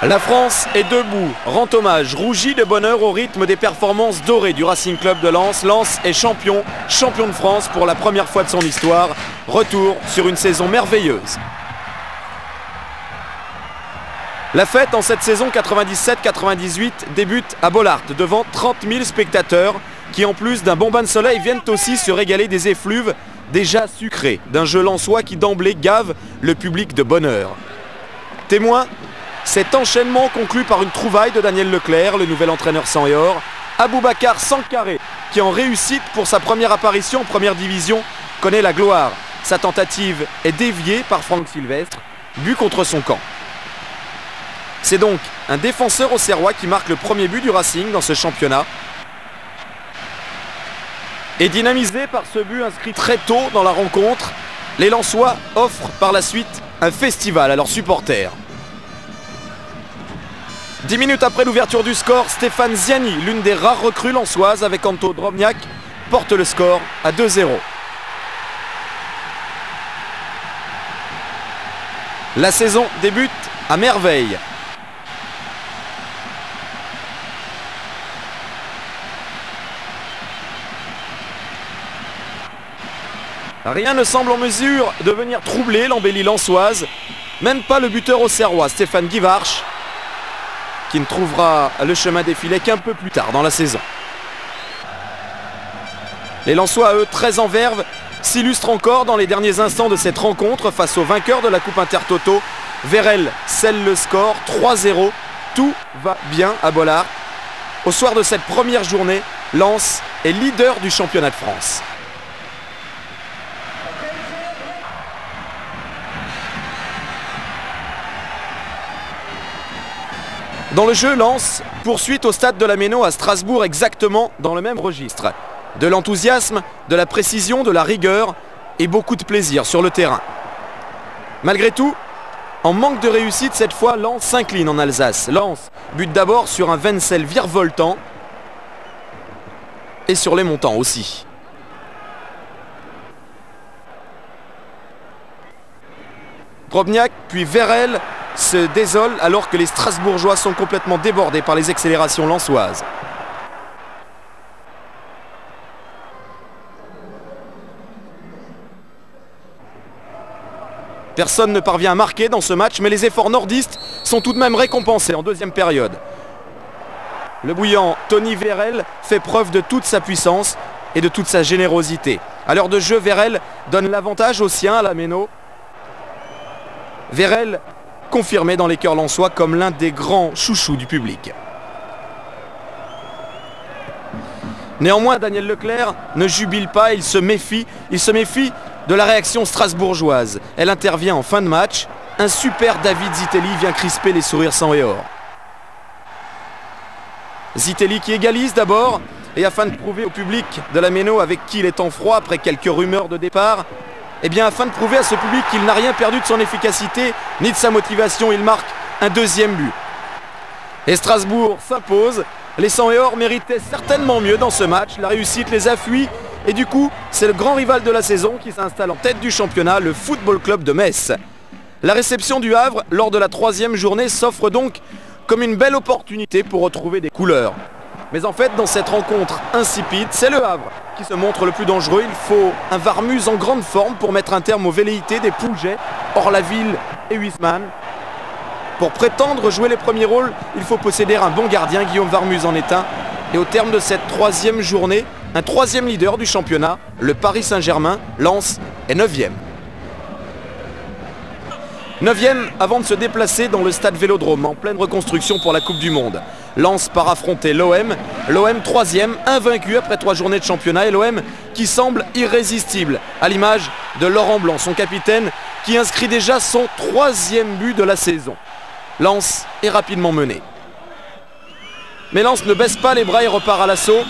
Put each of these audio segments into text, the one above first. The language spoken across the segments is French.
La France est debout, rend hommage, rougit de bonheur au rythme des performances dorées du Racing Club de Lens. Lens est champion de France pour la première fois de son histoire. Retour sur une saison merveilleuse. La fête en cette saison 97-98 débute à Bollaert devant 30 000 spectateurs qui, en plus d'un bon bain de soleil, viennent aussi se régaler des effluves déjà sucrés d'un jeu lensois qui d'emblée gave le public de bonheur. Témoin, cet enchaînement conclu par une trouvaille de Daniel Leclerc, le nouvel entraîneur sang et or, Aboubacar Sankaré, qui en réussite pour sa première apparition en première division, connaît la gloire. Sa tentative est déviée par Franck Sylvestre, but contre son camp. C'est donc un défenseur auxerrois qui marque le premier but du Racing dans ce championnat. Et dynamisé par ce but inscrit très tôt dans la rencontre, les Lensois offrent par la suite un festival à leurs supporters. 10 minutes après l'ouverture du score, Stéphane Ziani, l'une des rares recrues lensoises avec Anto Drobniak, porte le score à 2-0. La saison débute à merveille. Rien ne semble en mesure de venir troubler l'embellie lensoise, même pas le buteur auxerrois Stéphane Guivarch, qui ne trouvera le chemin défilé qu'un peu plus tard dans la saison. Les Lensois, eux, très en verve, s'illustrent encore dans les derniers instants de cette rencontre face au vainqueur de la Coupe Intertoto. Vérel scelle le score, 3-0. Tout va bien à Bollaert. Au soir de cette première journée, Lens est leader du championnat de France. Dans le jeu, Lens poursuit au stade de la Méno à Strasbourg exactement dans le même registre. De l'enthousiasme, de la précision, de la rigueur et beaucoup de plaisir sur le terrain. Malgré tout, en manque de réussite, cette fois, Lens s'incline en Alsace. Lens bute d'abord sur un Wenzel virevoltant et sur les montants aussi. Drobniak puis Vérel se désole alors que les Strasbourgeois sont complètement débordés par les accélérations lensoises. Personne ne parvient à marquer dans ce match, mais les efforts nordistes sont tout de même récompensés en deuxième période. Le bouillant Tony Vérel fait preuve de toute sa puissance et de toute sa générosité. À l'heure de jeu, Vérel donne l'avantage aux siens à la Méno. Vérel confirmé dans les cœurs lensois comme l'un des grands chouchous du public. Néanmoins, Daniel Leclerc ne jubile pas, il se méfie de la réaction strasbourgeoise. Elle intervient en fin de match. Un super David Zitelli vient crisper les sourires sang et or. Zitelli qui égalise d'abord, et afin de prouver au public de la Méno avec qui il est en froid après quelques rumeurs de départ, eh bien, afin de prouver à ce public qu'il n'a rien perdu de son efficacité ni de sa motivation, il marque un deuxième but. Et Strasbourg s'impose. Les sang et or méritaient certainement mieux dans ce match. La réussite les a fuis. Et du coup, c'est le grand rival de la saison qui s'installe en tête du championnat, le Football Club de Metz. La réception du Havre lors de la troisième journée s'offre donc comme une belle opportunité pour retrouver des couleurs. Mais en fait, dans cette rencontre insipide, c'est le Havre qui se montre le plus dangereux. Il faut un Warmuz en grande forme pour mettre un terme aux velléités des Pouget, Orlaville et Huisman. Pour prétendre jouer les premiers rôles, il faut posséder un bon gardien, Guillaume Warmuz en est un. Et au terme de cette troisième journée, un troisième leader du championnat, le Paris Saint-Germain, Lens, est 9e. 9e avant de se déplacer dans le stade Vélodrome en pleine reconstruction pour la Coupe du Monde. Lens part affronter l'OM. L'OM 3e, invaincu après 3 journées de championnat. Et l'OM qui semble irrésistible, à l'image de Laurent Blanc, son capitaine, qui inscrit déjà son 3e but de la saison. Lens est rapidement mené. Mais Lens ne baisse pas les bras et repart à l'assaut.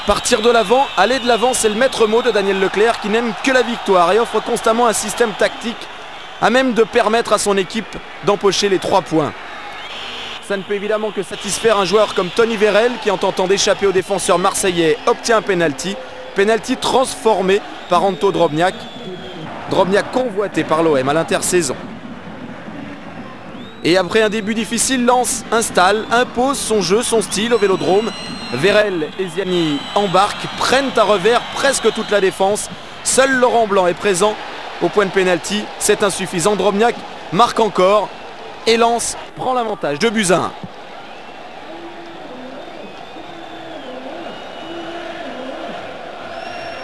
Partir de l'avant, aller de l'avant, c'est le maître mot de Daniel Leclerc qui n'aime que la victoire et offre constamment un système tactique à même de permettre à son équipe d'empocher les 3 points. Ça ne peut évidemment que satisfaire un joueur comme Tony Vérel qui, en tentant d'échapper aux défenseurs marseillais, obtient un penalty. Penalty transformé par Anto Drobniak. Drobniak convoité par l'OM à l'intersaison. Et après un début difficile, Lens installe, impose son jeu, son style au Vélodrome. Vérel et Ziani embarquent, prennent à revers presque toute la défense. Seul Laurent Blanc est présent au point de pénalty. C'est insuffisant. Drobniak marque encore et Lens prend l'avantage. 2-1.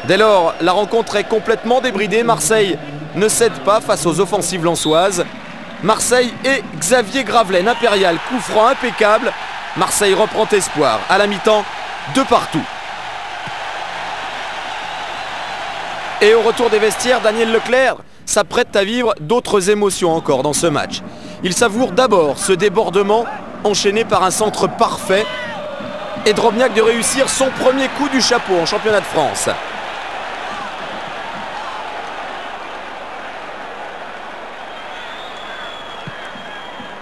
Dès lors, la rencontre est complètement débridée. Marseille ne cède pas face aux offensives lensoises. Marseille et Xavier Gravelaine, impérial, coup franc impeccable. Marseille reprend espoir. À la mi-temps, 2 partout. Et au retour des vestiaires, Daniel Leclerc s'apprête à vivre d'autres émotions encore dans ce match. Il savoure d'abord ce débordement enchaîné par un centre parfait et Drobniak de réussir son premier coup du chapeau en championnat de France.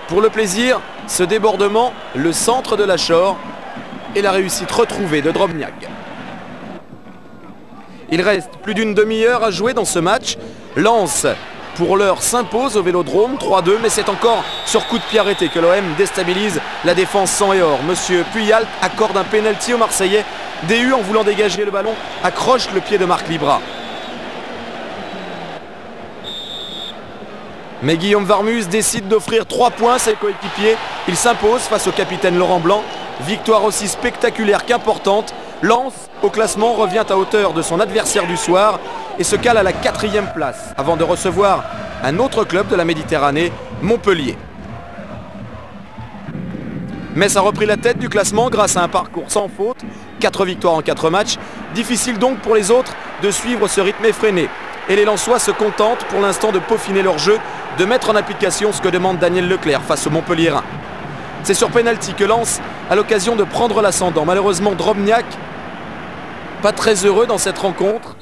Pour le plaisir, ce débordement, le centre de la Shore et la réussite retrouvée de Drobniak. Il reste plus d'une demi-heure à jouer dans ce match. Lens, pour l'heure, s'impose au Vélodrome 3-2, mais c'est encore sur coup de pied arrêté que l'OM déstabilise la défense sang et or. Monsieur Puyalt accorde un pénalty aux Marseillais. DU, en voulant dégager le ballon, accroche le pied de Marc Libra. Mais Guillaume Varmus décide d'offrir 3 points à ses coéquipiers. Il s'impose face au capitaine Laurent Blanc. Victoire aussi spectaculaire qu'importante. Lens, au classement, revient à hauteur de son adversaire du soir et se cale à la 4e place avant de recevoir un autre club de la Méditerranée, Montpellier. Metz a repris la tête du classement grâce à un parcours sans faute. 4 victoires en 4 matchs. Difficile donc pour les autres de suivre ce rythme effréné. Et les Lensois se contentent pour l'instant de peaufiner leur jeu, de mettre en application ce que demande Daniel Leclerc face au Montpellierin. C'est sur pénalty que Lens a l'occasion de prendre l'ascendant. Malheureusement, Drobniak, pas très heureux dans cette rencontre,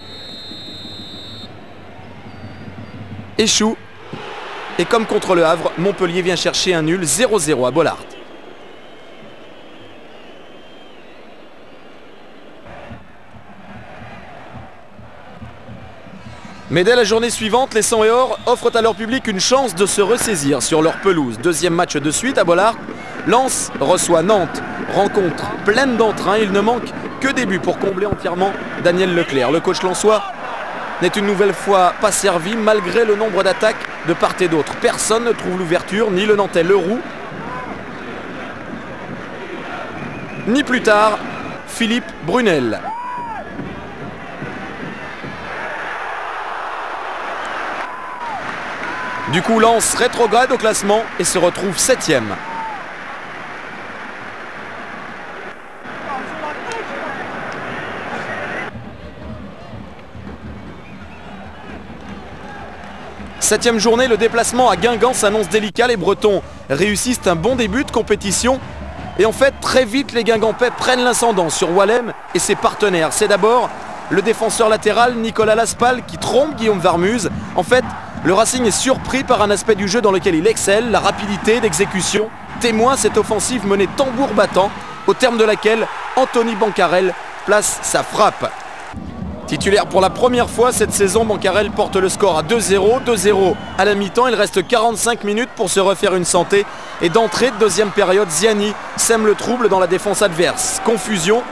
échoue. Et comme contre le Havre, Montpellier vient chercher un nul 0-0 à Bollaert. Mais dès la journée suivante, les Sang et Or offrent à leur public une chance de se ressaisir sur leur pelouse. 2e match de suite à Bollaert. Lens reçoit Nantes. Rencontre pleine d'entrain. Il ne manque que des buts pour combler entièrement Daniel Leclerc. Le coach lensois n'est une nouvelle fois pas servi malgré le nombre d'attaques de part et d'autre. Personne ne trouve l'ouverture, ni le Nantais Leroux, ni plus tard Philippe Brunel. Du coup, Lens rétrograde au classement et se retrouve 7e. Septième journée, le déplacement à Guingamp s'annonce délicat. Les Bretons réussissent un bon début de compétition. Et en fait, très vite, les Guingampais prennent l'ascendant sur Wallem et ses partenaires. C'est d'abord le défenseur latéral Nicolas Laspal qui trompe Guillaume Varmus. En fait, le Racing est surpris par un aspect du jeu dans lequel il excelle, la rapidité d'exécution. Témoin cette offensive menée tambour battant, au terme de laquelle Anthony Bancarel place sa frappe. Titulaire pour la première fois cette saison, Bancarel porte le score à 2-0. 2-0 à la mi-temps, il reste 45 minutes pour se refaire une santé. Et d'entrée de 2e période, Ziani sème le trouble dans la défense adverse. Confusion.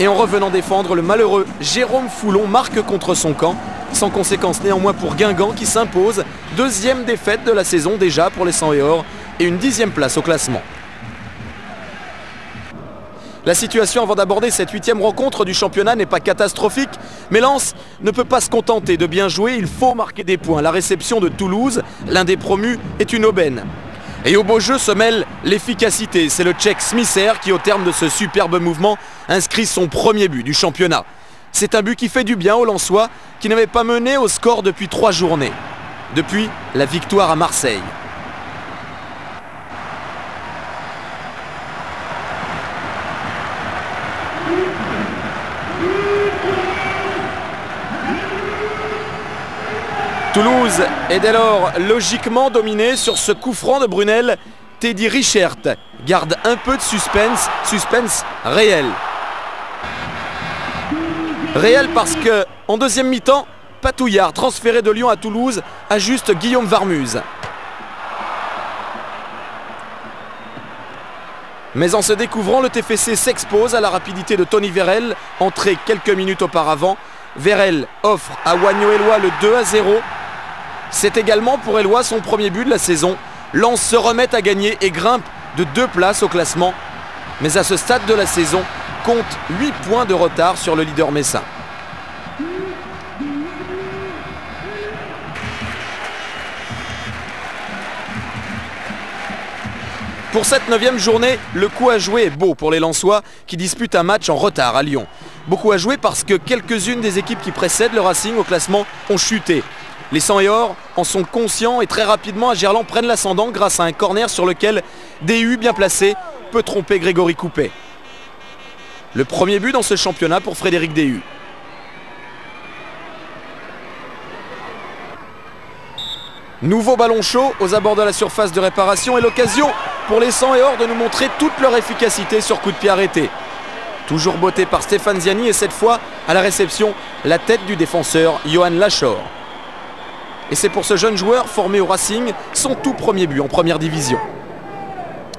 Et en revenant défendre, le malheureux Jérôme Foulon marque contre son camp. Sans conséquence néanmoins pour Guingamp qui s'impose. 2e défaite de la saison déjà pour les Sang et Or et une 10e place au classement. La situation avant d'aborder cette 8e rencontre du championnat n'est pas catastrophique, mais Lens ne peut pas se contenter de bien jouer, il faut marquer des points. La réception de Toulouse, l'un des promus, est une aubaine. Et au beau jeu se mêle l'efficacité. C'est le Tchèque Smisser qui, au terme de ce superbe mouvement, inscrit son premier but du championnat. C'est un but qui fait du bien aux Lensois, qui n'avaient pas mené au score depuis 3 journées. Depuis la victoire à Marseille. Toulouse est dès lors logiquement dominé sur ce coup franc de Brunel. Teddy Richert garde un peu de suspense, suspense réel. Réel parce que en 2e mi-temps, Patouillard, transféré de Lyon à Toulouse, ajuste Guillaume Varmus. Mais en se découvrant, le TFC s'expose à la rapidité de Tony Vérel, entré quelques minutes auparavant. Vérel offre à Wagno Eloi le 2-0. C'est également pour Eloi son premier but de la saison. Lens se remet à gagner et grimpe de 2 places au classement. Mais à ce stade de la saison, compte 8 points de retard sur le leader messin. Pour cette 9e journée, le coup à jouer est beau pour les Lensois qui disputent un match en retard à Lyon. Beaucoup à jouer parce que quelques-unes des équipes qui précèdent le Racing au classement ont chuté. Les 100 et or en sont conscients et très rapidement à Gerland prennent l'ascendant grâce à un corner sur lequel DU bien placé peut tromper Grégory Coupet. Le premier but dans ce championnat pour Frédéric DU. Nouveau ballon chaud aux abords de la surface de réparation et l'occasion pour les 100 et or de nous montrer toute leur efficacité sur coup de pied arrêté. Toujours botté par Stéphane Ziani et cette fois à la réception la tête du défenseur Johan Lachor. Et c'est pour ce jeune joueur formé au Racing son tout premier but en première division.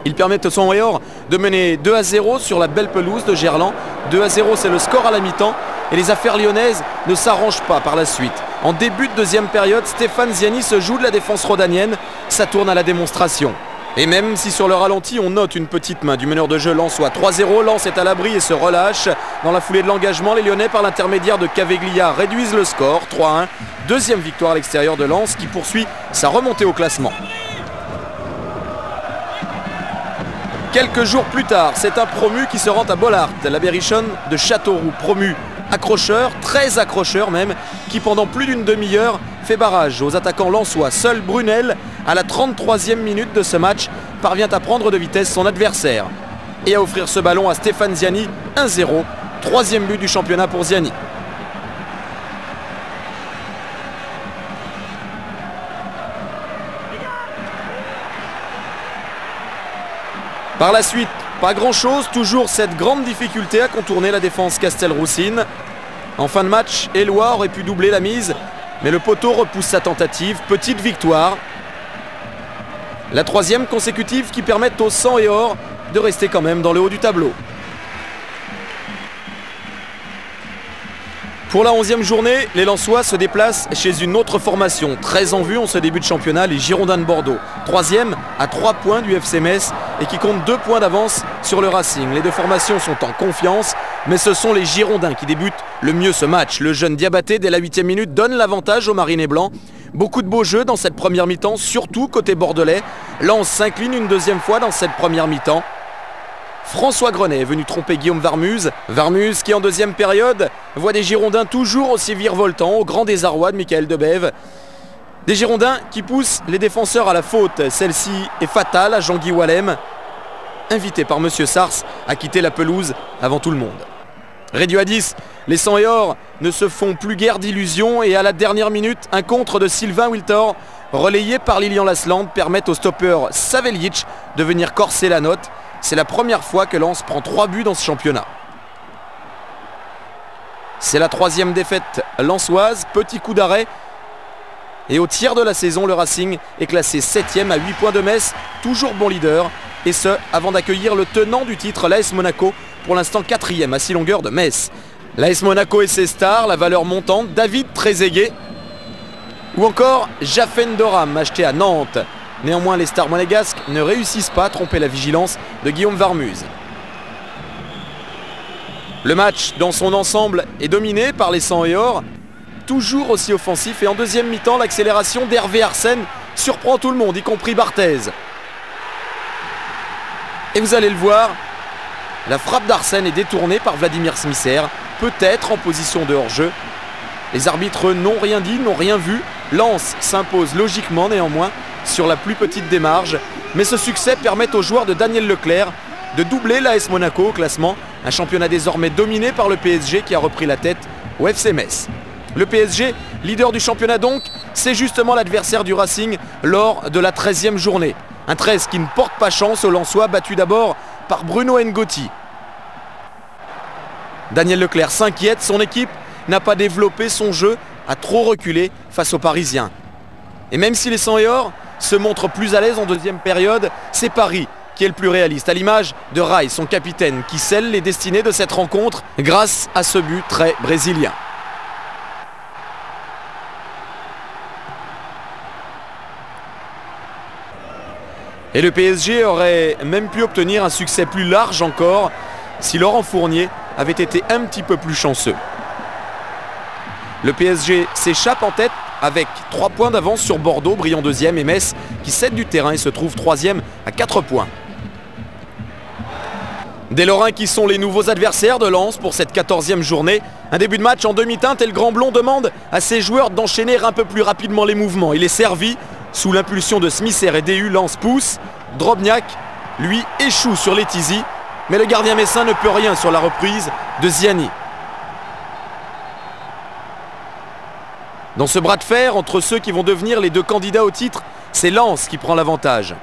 Il permet aux 100 et or de mener 2-0 sur la belle pelouse de Gerland. 2-0 c'est le score à la mi-temps et les affaires lyonnaises ne s'arrangent pas par la suite. En début de deuxième période, Stéphane Ziani se joue de la défense rhodanienne. Ça tourne à la démonstration. Et même si sur le ralenti on note une petite main du meneur de jeu lensois, 3-0, Lens est à l'abri et se relâche. Dans la foulée de l'engagement, les Lyonnais par l'intermédiaire de Caveglia réduisent le score, 3-1. Deuxième victoire à l'extérieur de Lens qui poursuit sa remontée au classement. Quelques jours plus tard, c'est un promu qui se rend à Bollaert, la Berrichonne de Châteauroux, promu accrocheur, très accrocheur même, qui pendant plus d'une demi-heure fait barrage aux attaquants lensois. Seul Brunel, à la 33e minute de ce match, parvient à prendre de vitesse son adversaire et à offrir ce ballon à Stéphane Ziani, 1-0, troisième but du championnat pour Ziani. Par la suite, pas grand-chose, toujours cette grande difficulté à contourner la défense Castelroussine. En fin de match, Eloi aurait pu doubler la mise, mais le poteau repousse sa tentative. Petite victoire. La troisième consécutive qui permet aux 100 et or de rester quand même dans le haut du tableau. Pour la 11e journée, les Lensois se déplacent chez une autre formation. Très en vue en ce début de championnat, les Girondins de Bordeaux. Troisième à 3 points du FC Metz et qui compte 2 points d'avance sur le Racing. Les deux formations sont en confiance, mais ce sont les Girondins qui débutent le mieux ce match. Le jeune Diabaté, dès la 8e minute, donne l'avantage aux Marinés Blancs. Beaucoup de beaux jeux dans cette première mi-temps, surtout côté bordelais. Lens s'incline une deuxième fois dans cette première mi-temps. François Grenet est venu tromper Guillaume Varmuse. Varmuse qui en deuxième période voit des Girondins toujours aussi virevoltants au grand désarroi de Michael Debève. Des Girondins qui poussent les défenseurs à la faute. Celle-ci est fatale à Jean-Guy Wallem, invité par Monsieur Sars à quitter la pelouse avant tout le monde. Réduit à 10, les 100 et or ne se font plus guère d'illusions et à la dernière minute, un contre de Sylvain Wiltor relayé par Lilian Lasland permet au stopper Savelic de venir corser la note. C'est la première fois que Lens prend 3 buts dans ce championnat. C'est la 3e défaite lensoise, petit coup d'arrêt. Et au tiers de la saison, le Racing est classé 7e à 8 points de Metz, toujours bon leader. Et ce, avant d'accueillir le tenant du titre, l'AS Monaco, pour l'instant 4e à 6 longueurs de Metz. L'AS Monaco et ses stars, la valeur montante, David Trezeguet ou encore Jafen Doram, acheté à Nantes. Néanmoins, les stars monégasques ne réussissent pas à tromper la vigilance de Guillaume Varmuse. Le match, dans son ensemble, est dominé par les 100 et or, toujours aussi offensif. Et en deuxième mi-temps, l'accélération d'Hervé Arsène surprend tout le monde, y compris Barthez. Et vous allez le voir, la frappe d'Arsène est détournée par Vladimir Smisser, peut-être en position de hors-jeu. Les arbitres n'ont rien dit, n'ont rien vu. Lens s'impose logiquement néanmoins sur la plus petite des marges. Mais ce succès permet aux joueurs de Daniel Leclerc de doubler l'AS Monaco au classement. Un championnat désormais dominé par le PSG qui a repris la tête au FC Metz. Le PSG, leader du championnat donc, c'est justement l'adversaire du Racing lors de la 13e journée. Un 13 qui ne porte pas chance aux Lensois, battu d'abord par Bruno Ngoti. Daniel Leclerc s'inquiète, son équipe n'a pas développé son jeu, a trop reculé face aux Parisiens. Et même si les 100 et or se montrent plus à l'aise en deuxième période, c'est Paris qui est le plus réaliste, à l'image de Rai, son capitaine, qui scelle les destinées de cette rencontre grâce à ce but très brésilien. Et le PSG aurait même pu obtenir un succès plus large encore si Laurent Fournier avait été un petit peu plus chanceux. Le PSG s'échappe en tête avec 3 points d'avance sur Bordeaux, brillant deuxième, et Metz qui cède du terrain et se trouve troisième à 4 points. Des Lorrains qui sont les nouveaux adversaires de Lens pour cette 14e journée. Un début de match en demi-teinte et le Grand Blond demande à ses joueurs d'enchaîner un peu plus rapidement les mouvements. Il est servi sous l'impulsion de Smisser et DU. Lens pousse. Drobniak, lui, échoue sur Letizy, mais le gardien messin ne peut rien sur la reprise de Ziani. Dans ce bras de fer entre ceux qui vont devenir les 2 candidats au titre, c'est Lens qui prend l'avantage.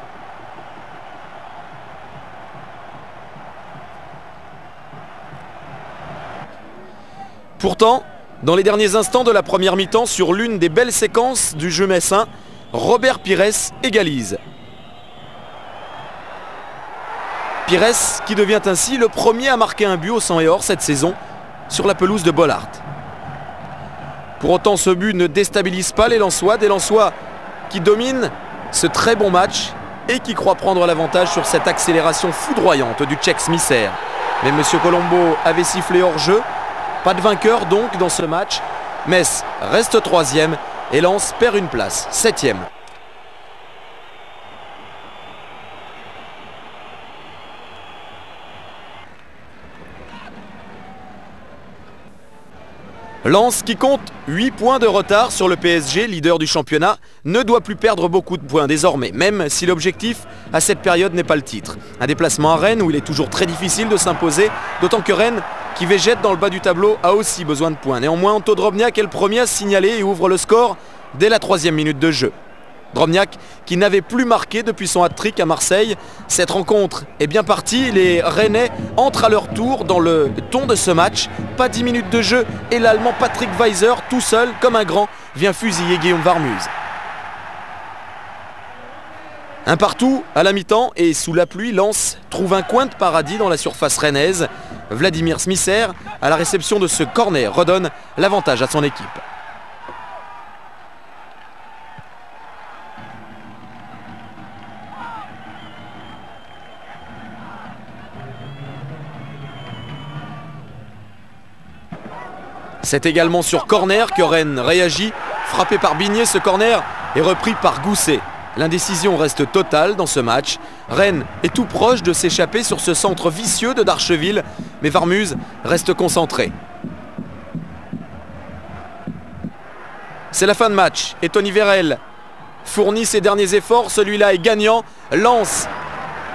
Pourtant, dans les derniers instants de la première mi-temps, sur l'une des belles séquences du jeu messin, Robert Pires égalise. Pires qui devient ainsi le premier à marquer un but au sang et or cette saison sur la pelouse de Bollaert. Pour autant, ce but ne déstabilise pas les Lensois, des Lensois qui dominent ce très bon match et qui croient prendre l'avantage sur cette accélération foudroyante du Tchèque Smisser. Mais M. Colombo avait sifflé hors jeu. Pas de vainqueur donc dans ce match. Metz reste 3e et Lens perd une place, 7e. Lens, qui compte 8 points de retard sur le PSG, leader du championnat, ne doit plus perdre beaucoup de points désormais, même si l'objectif à cette période n'est pas le titre. Un déplacement à Rennes où il est toujours très difficile de s'imposer, d'autant que Rennes, qui végète dans le bas du tableau, a aussi besoin de points. Néanmoins, Anto Drobniak est le premier à signaler et ouvre le score dès la 3e minute de jeu. Drobniak qui n'avait plus marqué depuis son hat-trick à Marseille. Cette rencontre est bien partie, les Rennais entrent à leur tour dans le ton de ce match. Pas 10 minutes de jeu et l'Allemand Patrick Weiser, tout seul comme un grand, vient fusiller Guillaume Varmuz. Un partout à la mi-temps et sous la pluie, Lens trouve un coin de paradis dans la surface rennaise. Vladimir Smisser, à la réception de ce corner, redonne l'avantage à son équipe. C'est également sur corner que Rennes réagit. Frappé par Bigné, ce corner est repris par Gousset. L'indécision reste totale dans ce match. Rennes est tout proche de s'échapper sur ce centre vicieux de Darcheville, mais Varmuz reste concentré. C'est la fin de match et Tony Vérel fournit ses derniers efforts. Celui-là est gagnant. Lens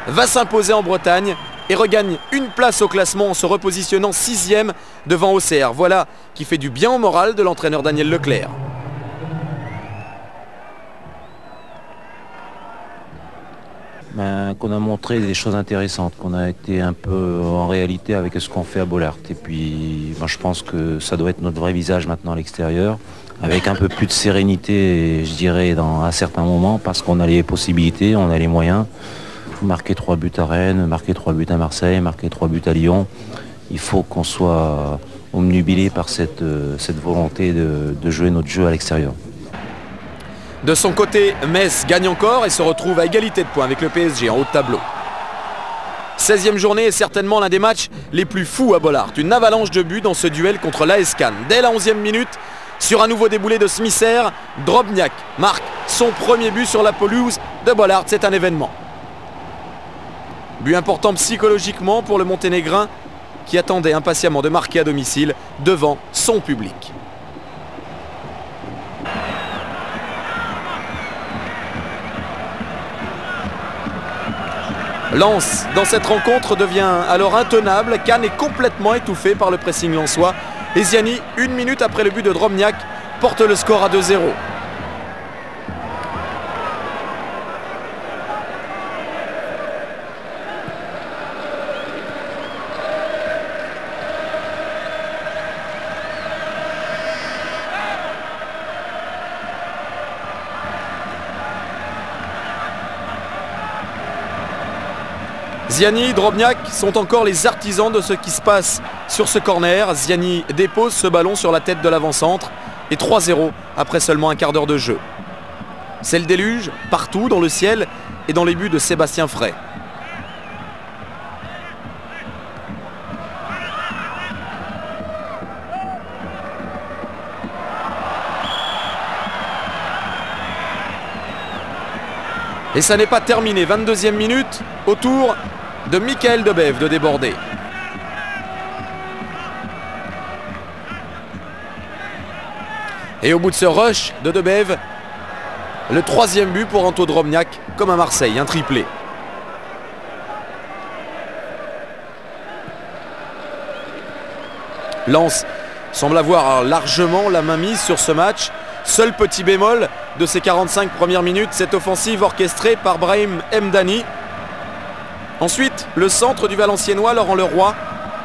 va s'imposer en Bretagne et regagne une place au classement en se repositionnant 6e devant Auxerre. Voilà qui fait du bien au moral de l'entraîneur Daniel Leclerc. Qu'on a montré des choses intéressantes, qu'on a été un peu en réalité avec ce qu'on fait à Bollaert. Et puis moi, je pense que ça doit être notre vrai visage maintenant à l'extérieur, avec un peu plus de sérénité, je dirais, à certains moments, parce qu'on a les possibilités, on a les moyens. Marquer 3 buts à Rennes, marquer 3 buts à Marseille, marquer 3 buts à Lyon. Il faut qu'on soit omnubilé par cette volonté de jouer notre jeu à l'extérieur. De son côté, Metz gagne encore et se retrouve à égalité de points avec le PSG en haut de tableau. 16e journée est certainement l'un des matchs les plus fous à Bollaert. Une avalanche de buts dans ce duel contre l'AS Cannes. Dès la 11e minute, sur un nouveau déboulé de Smisser, Drobniak marque son premier but sur la pelouse de Bollaert. C'est un événement. But important psychologiquement pour le Monténégrin qui attendait impatiemment de marquer à domicile devant son public. Lens, dans cette rencontre, devient alors intenable. Cannes est complètement étouffé par le pressing lensois. Et Ziani, 1 minute après le but de Drobniak, porte le score à 2-0. Ziani, Drobniak sont encore les artisans de ce qui se passe sur ce corner. Ziani dépose ce ballon sur la tête de l'avant-centre et 3-0 après seulement un quart d'heure de jeu. C'est le déluge partout dans le ciel et dans les buts de Sébastien Frey. Et ça n'est pas terminé, 22e minute, au tour de Michael Debève de déborder. Et au bout de ce rush de Debève, le 3e but pour Anto Drobniak, comme à Marseille, un triplé. Lens semble avoir largement la main mise sur ce match. Seul petit bémol de ces 45 premières minutes, cette offensive orchestrée par Brahim Mdani. Ensuite, le centre du Valenciennois, Laurent Leroy.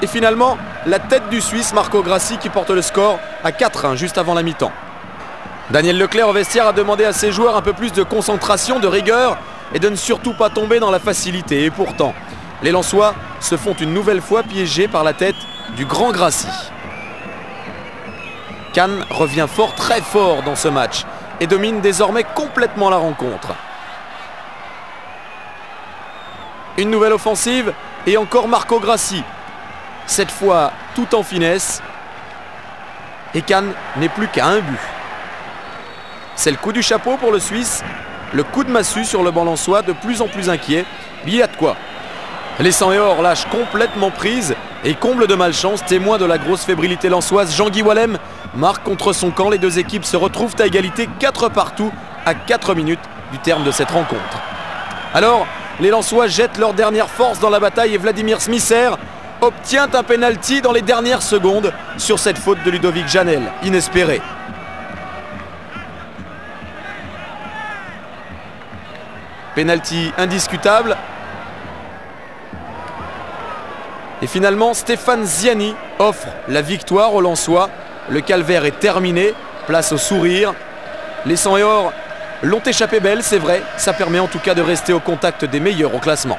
Et finalement, la tête du Suisse, Marco Grassi, qui porte le score à 4-1 juste avant la mi-temps. Daniel Leclerc au vestiaire a demandé à ses joueurs un peu plus de concentration, de rigueur et de ne surtout pas tomber dans la facilité. Et pourtant, les Lensois se font une nouvelle fois piégés par la tête du grand Grassi. Cannes revient fort, très fort dans ce match et domine désormais complètement la rencontre. Une nouvelle offensive et encore Marco Grassi. Cette fois tout en finesse. Et Cannes n'est plus qu'à un but. C'est le coup du chapeau pour le Suisse. Le coup de massue sur le banc lensois, de plus en plus inquiet. Il y a de quoi. Les 100 et or lâchent complètement prise et comble de malchance, témoin de la grosse fébrilité lensoise, Jean-Guy Wallem marque contre son camp. Les deux équipes se retrouvent à égalité 4 partout à 4 minutes du terme de cette rencontre. Alors, les Lensois jettent leur dernière force dans la bataille et Vladimir Smisser obtient un pénalty dans les dernières secondes sur cette faute de Ludovic Janel, inespérée. Pénalty indiscutable. Et finalement, Stéphane Ziani offre la victoire aux Lensois. Le calvaire est terminé, place au sourire. Les 100 et or l'ont échappé belle, c'est vrai. Ça permet en tout cas de rester au contact des meilleurs au classement.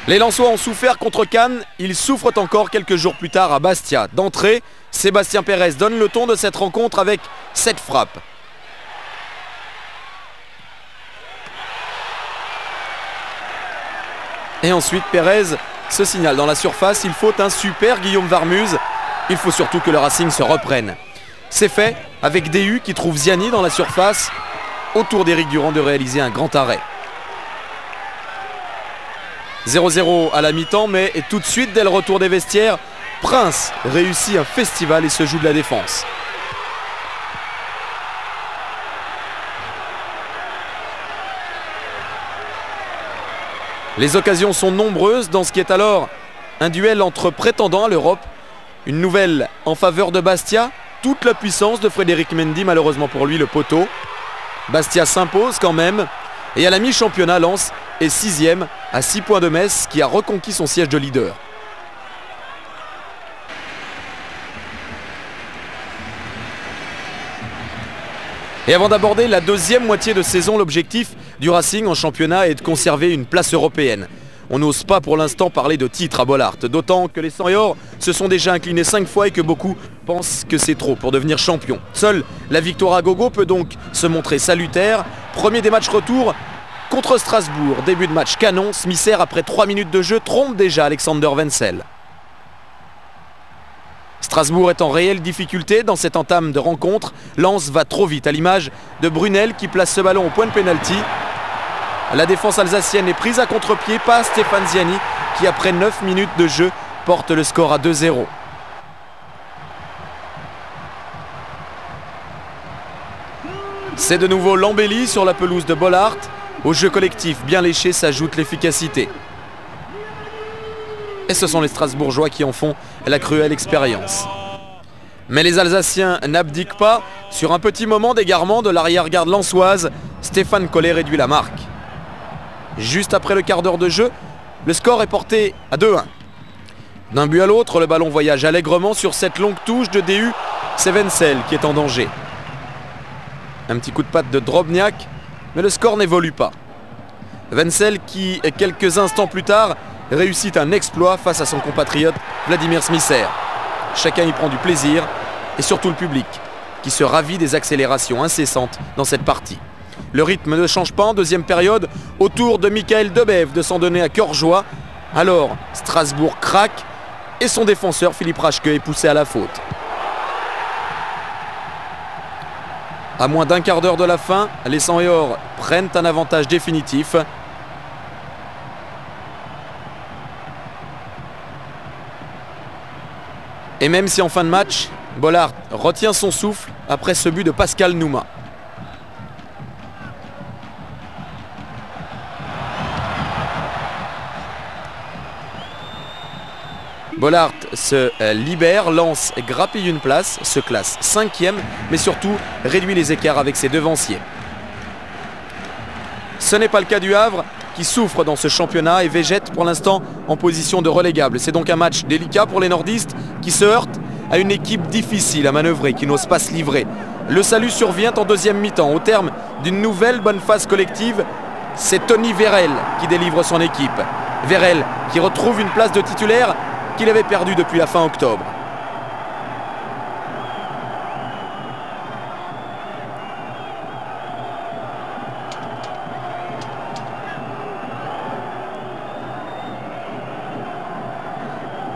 Les Lensois ont souffert contre Cannes, ils souffrent encore quelques jours plus tard à Bastia. D'entrée, Sébastien Pérez donne le ton de cette rencontre avec cette frappe. Et ensuite, Pérez se signale dans la surface. Il faut un super Guillaume Varmuz. Il faut surtout que le Racing se reprenne. C'est fait avec DU qui trouve Ziani dans la surface. Autour d'Éric Durand de réaliser un grand arrêt. 0-0 à la mi-temps, mais tout de suite, dès le retour des vestiaires, Prince réussit un festival et se joue de la défense. Les occasions sont nombreuses dans ce qui est alors un duel entre prétendants à l'Europe. Une nouvelle en faveur de Bastia. Toute la puissance de Frédéric Mendy, malheureusement pour lui, le poteau. Bastia s'impose quand même. Et à la mi-championnat, Lens est 6e à 6 points de Metz qui a reconquis son siège de leader. Et avant d'aborder la deuxième moitié de saison, l'objectif du Racing en championnat est de conserver une place européenne. On n'ose pas pour l'instant parler de titre à Bollaert, d'autant que les 100 et or se sont déjà inclinés 5 fois et que beaucoup pensent que c'est trop pour devenir champion. Seule la victoire à gogo peut donc se montrer salutaire. Premier des matchs retour contre Strasbourg. Début de match canon. Smisser, après 3 minutes de jeu, trompe déjà Alexander Wenzel. Strasbourg est en réelle difficulté dans cette entame de rencontre. Lens va trop vite, à l'image de Brunel qui place ce ballon au point de pénalty. La défense alsacienne est prise à contre-pied, pas Stéphane Ziani qui après 9 minutes de jeu porte le score à 2-0. C'est de nouveau l'embellie sur la pelouse de Bollaert. Au jeu collectif bien léché s'ajoute l'efficacité. Et ce sont les Strasbourgeois qui en font la cruelle expérience. Mais les Alsaciens n'abdiquent pas. Sur un petit moment d'égarement de l'arrière-garde lensoise, Stéphane Collet réduit la marque. Juste après le quart d'heure de jeu, le score est porté à 2-1. D'un but à l'autre, le ballon voyage allègrement sur cette longue touche de DU. C'est Wenzel qui est en danger. Un petit coup de patte de Drobniak, mais le score n'évolue pas. Wenzel qui, quelques instants plus tard, réussit un exploit face à son compatriote Vladimir Smisser. Chacun y prend du plaisir, et surtout le public, qui se ravit des accélérations incessantes dans cette partie. Le rythme ne change pas en deuxième période, autour de Michael Debev de s'en donner à cœur joie. Alors, Strasbourg craque, et son défenseur Philippe Raschke est poussé à la faute. À moins d'un quart d'heure de la fin, les Sang-et-Or prennent un avantage définitif. Et même si en fin de match, Bollaert retient son souffle après ce but de Pascal Nouma. Bollaert se libère, Lens grappille une place, se classe 5e, mais surtout réduit les écarts avec ses devanciers. Ce n'est pas le cas du Havre, qui souffre dans ce championnat et végète pour l'instant en position de relégable. C'est donc un match délicat pour les nordistes qui se heurtent à une équipe difficile à manœuvrer, qui n'ose pas se livrer. Le salut survient en deuxième mi-temps. Au terme d'une nouvelle bonne phase collective, c'est Tony Vérel qui délivre son équipe. Vérel qui retrouve une place de titulaire qu'il avait perdue depuis la fin octobre.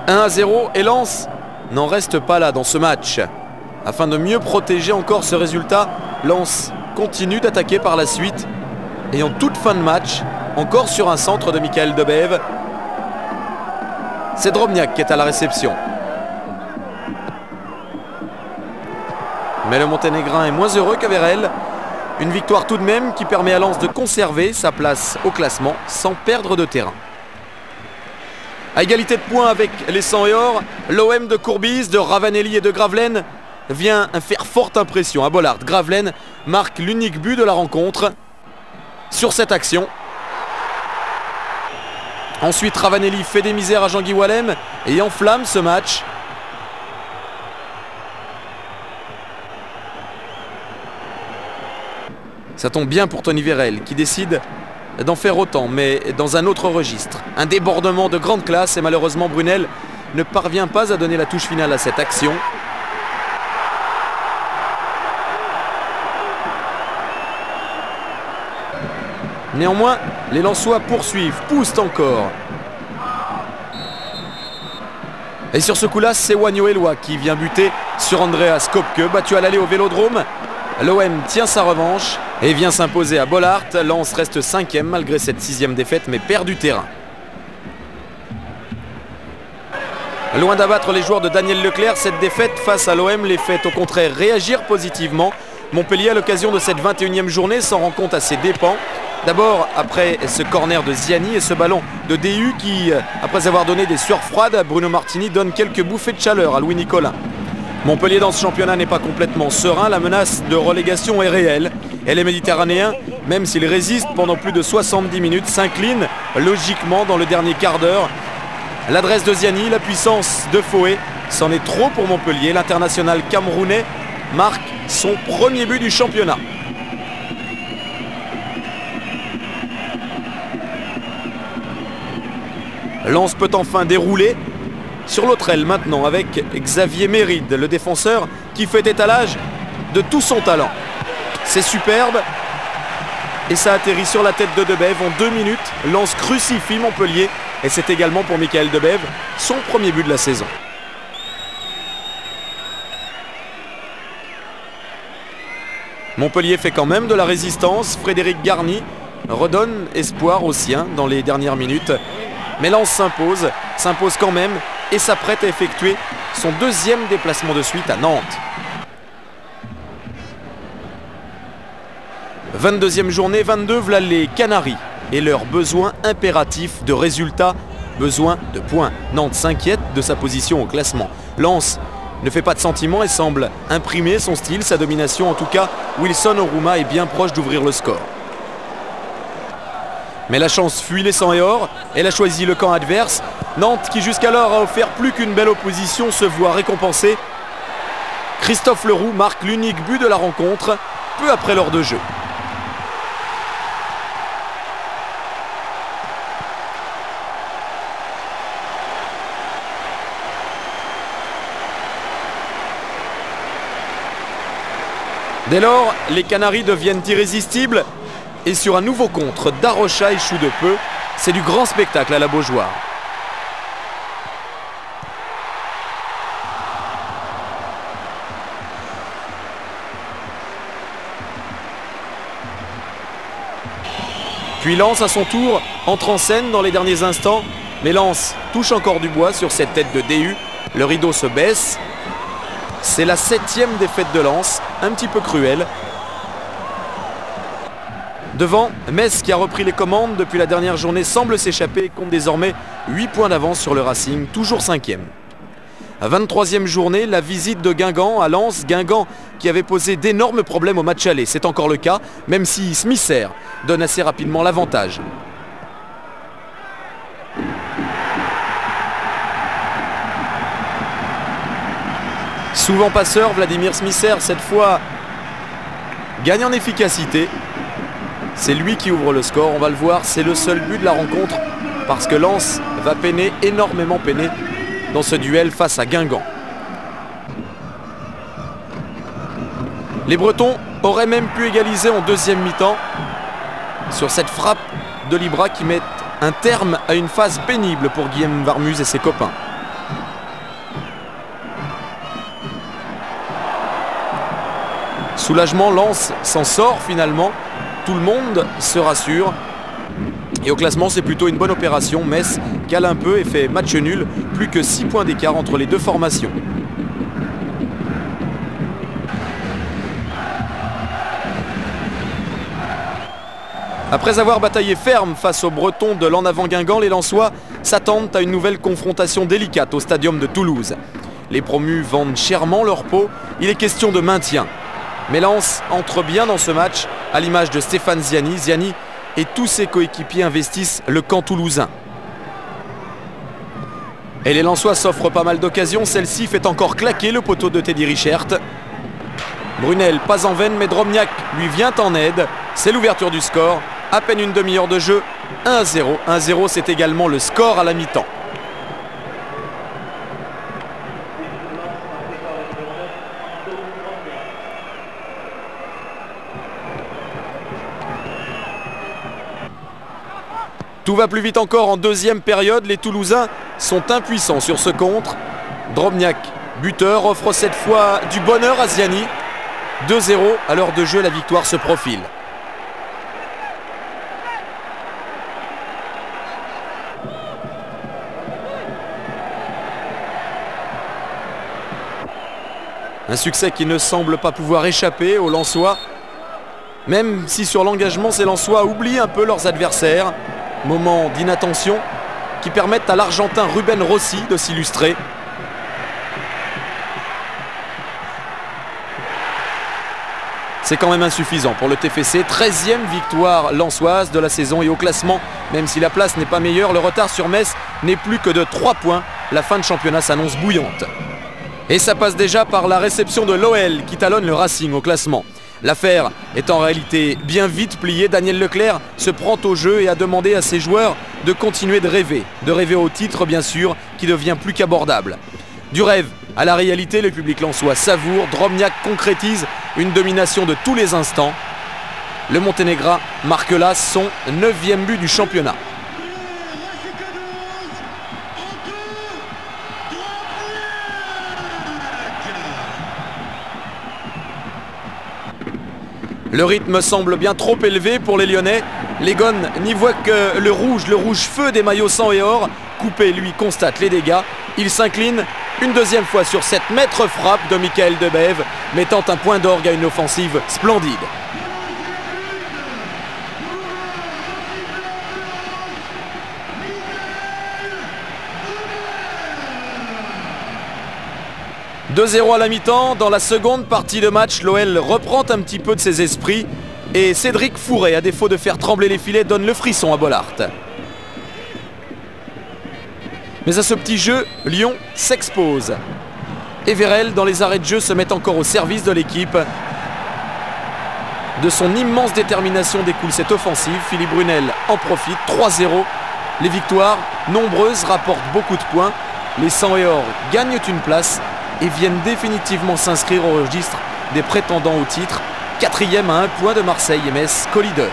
« 1-0 et Lens n'en reste pas là dans ce match. Afin de mieux protéger encore ce résultat, Lens continue d'attaquer par la suite. Et en toute fin de match, encore sur un centre de Michael Debev, c'est Drobniak qui est à la réception. Mais le Monténégrin est moins heureux que Vérel. Une victoire tout de même qui permet à Lens de conserver sa place au classement sans perdre de terrain. À égalité de points avec les Sang-et-Or, l'OM de Courbis, de Ravanelli et de Gravelaine vient faire forte impression à Bollaert. Gravelaine marque l'unique but de la rencontre sur cette action. Ensuite, Ravanelli fait des misères à Jean-Guy Wallem et enflamme ce match. Ça tombe bien pour Tony Vérel qui décide d'en faire autant, mais dans un autre registre. Un débordement de grande classe et malheureusement Brunel ne parvient pas à donner la touche finale à cette action. Néanmoins, les Lensois poursuivent, poussent encore. Et sur ce coup-là, c'est Wagno Eloi qui vient buter sur Andreas Kopke, battu à l'aller au Vélodrome. L'OM tient sa revanche et vient s'imposer à Bollaert. Lens reste 5e malgré cette 6e défaite, mais perd du terrain. Loin d'abattre les joueurs de Daniel Leclerc, cette défaite face à l'OM les fait au contraire réagir positivement. Montpellier, à l'occasion de cette 21e journée, s'en rend compte à ses dépens. D'abord après ce corner de Ziani et ce ballon de DU qui, après avoir donné des sueurs froides à Bruno Martini, donne quelques bouffées de chaleur à Louis Nicolin. Montpellier dans ce championnat n'est pas complètement serein, la menace de relégation est réelle. Et les Méditerranéens, même s'ils résistent pendant plus de 70 minutes, s'inclinent logiquement dans le dernier quart d'heure. L'adresse de Ziani, la puissance de Foé, c'en est trop pour Montpellier. L'international camerounais marque son premier but du championnat. Lens peut enfin dérouler sur l'autre aile maintenant avec Xavier Méride, le défenseur qui fait étalage de tout son talent. C'est superbe et ça atterrit sur la tête de Debev en 2 minutes. Lens crucifie Montpellier et c'est également pour Michael Debev son premier but de la saison. Montpellier fait quand même de la résistance. Frédéric Garny redonne espoir aux siens dans les dernières minutes. Mais Lens s'impose quand même et s'apprête à effectuer son 2e déplacement de suite à Nantes. 22e journée, 22, voilà les Canaries et leur besoin impératif de résultats, besoin de points. Nantes s'inquiète de sa position au classement. Lens ne fait pas de sentiment et semble imprimer son style, sa domination. En tout cas, Wilson Oruma est bien proche d'ouvrir le score. Mais la chance fuit les 100 et or. Elle a choisi le camp adverse. Nantes, qui jusqu'alors a offert plus qu'une belle opposition, se voit récompensé. Christophe Leroux marque l'unique but de la rencontre, peu après l'heure de jeu. Dès lors, les Canaries deviennent irrésistibles et sur un nouveau contre, Darocha échoue de peu. C'est du grand spectacle à la Beaujoire. Puis Lens à son tour entre en scène dans les derniers instants. Mais Lens touche encore du bois sur cette tête de DU. Le rideau se baisse. C'est la 7e défaite de Lens, un petit peu cruelle. Devant, Metz qui a repris les commandes depuis la dernière journée semble s'échapper et compte désormais 8 points d'avance sur le Racing, toujours 5e. 23e journée, la visite de Guingamp à Lens. Guingamp qui avait posé d'énormes problèmes au match aller. C'est encore le cas, même si Smisser donne assez rapidement l'avantage. Souvent passeur, Vladimir Smisser, cette fois, gagne en efficacité. C'est lui qui ouvre le score, on va le voir, c'est le seul but de la rencontre parce que Lens va peiner, énormément peiner dans ce duel face à Guingamp. Les Bretons auraient même pu égaliser en deuxième mi-temps sur cette frappe de Libra qui met un terme à une phase pénible pour Guillaume Varmuz et ses copains. Soulagement, Lens s'en sort finalement. Tout le monde se rassure. Et au classement, c'est plutôt une bonne opération. Metz cale un peu et fait match nul. Plus que 6 points d'écart entre les deux formations. Après avoir bataillé ferme face aux Bretons de l'en avant Guingamp, les Lensois s'attendent à une nouvelle confrontation délicate au stadium de Toulouse. Les promus vendent chèrement leur peau. Il est question de maintien. Mais Lens entre bien dans ce match, à l'image de Stéphane Ziani. Ziani et tous ses coéquipiers investissent le camp toulousain. Et les Lensois s'offrent pas mal d'occasions. Celle-ci fait encore claquer le poteau de Teddy Richert. Brunel pas en veine, mais Drobniak lui vient en aide. C'est l'ouverture du score. À peine une demi-heure de jeu. 1-0. 1-0, c'est également le score à la mi-temps. Tout va plus vite encore en deuxième période. Les Toulousains sont impuissants sur ce contre. Drobniak, buteur, offre cette fois du bonheur à Ziani. 2-0, à l'heure de jeu, la victoire se profile. Un succès qui ne semble pas pouvoir échapper aux Lensois. Même si sur l'engagement, ces Lensois oublient un peu leurs adversaires. Moment d'inattention qui permettent à l'Argentin Ruben Rossi de s'illustrer. C'est quand même insuffisant pour le TFC. 13e victoire lensoise de la saison et au classement, même si la place n'est pas meilleure, le retard sur Metz n'est plus que de 3 points. La fin de championnat s'annonce bouillante. Et ça passe déjà par la réception de l'OL qui talonne le Racing au classement. L'affaire est en réalité bien vite pliée. Daniel Leclerc se prend au jeu et a demandé à ses joueurs de continuer de rêver au titre bien sûr, qui devient plus qu'abordable. Du rêve à la réalité, le public lensois savoure. Drobniak concrétise une domination de tous les instants. Le Monténégrin marque là son 9e but du championnat. Le rythme semble bien trop élevé pour les Lyonnais. Les Gones n'y voient que le rouge feu des maillots sang et or. Coupé, lui, constate les dégâts. Il s'incline une deuxième fois sur cette maître frappe de Michael Debève, mettant un point d'orgue à une offensive splendide. « 2-0 à la mi-temps. Dans la seconde partie de match, l'OL reprend un petit peu de ses esprits. Et Cédric Fourré, à défaut de faire trembler les filets, donne le frisson à Bollaert. Mais à ce petit jeu, Lyon s'expose. Everel, dans les arrêts de jeu, se met encore au service de l'équipe. De son immense détermination découle cette offensive. Philippe Brunel en profite. 3-0. Les victoires, nombreuses, rapportent beaucoup de points. Les 100 et or gagnent une place et viennent définitivement s'inscrire au registre des prétendants au titre. 4e à 1 point de Marseille et Metz, co-leader.